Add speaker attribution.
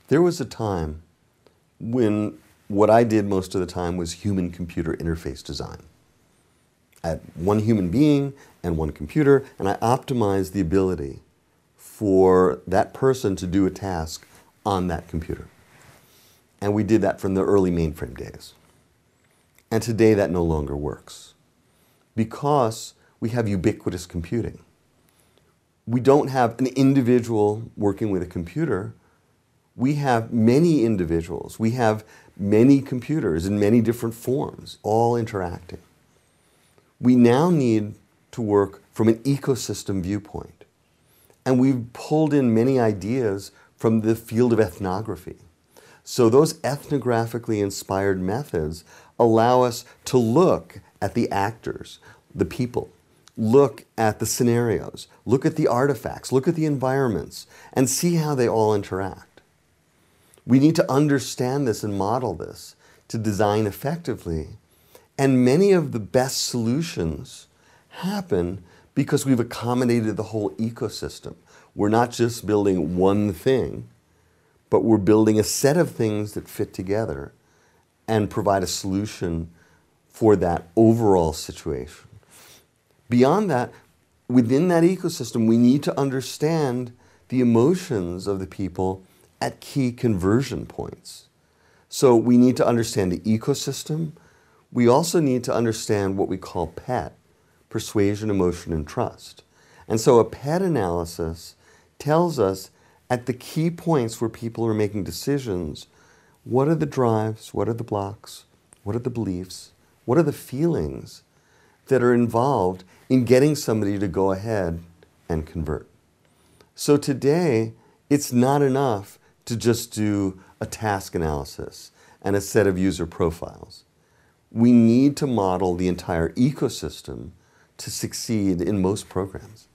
Speaker 1: There was a time when what I did most of the time was human-computer interface design. I had one human being and one computer, and I optimized the ability for that person to do a task on that computer. And we did that from the early mainframe days. And today that no longer works because we have ubiquitous computing. We don't have an individual working with a computer. We have many individuals. We have many computers in many different forms, all interacting. We now need to work from an ecosystem viewpoint. And we've pulled in many ideas from the field of ethnography. So those ethnographically inspired methods allow us to look at the actors, the people, look at the scenarios, look at the artifacts, look at the environments, and see how they all interact. We need to understand this and model this to design effectively. And many of the best solutions happen because we've accommodated the whole ecosystem. We're not just building one thing, but we're building a set of things that fit together and provide a solution for that overall situation. Beyond that, within that ecosystem, we need to understand the emotions of the people at key conversion points. So we need to understand the ecosystem. We also need to understand what we call PET, persuasion, emotion, and trust. And so a PET analysis tells us at the key points where people are making decisions, what are the drives, what are the blocks, what are the beliefs, what are the feelings that are involved in getting somebody to go ahead and convert. So today, it's not enough to just do a task analysis and a set of user profiles. We need to model the entire ecosystem to succeed in most programs.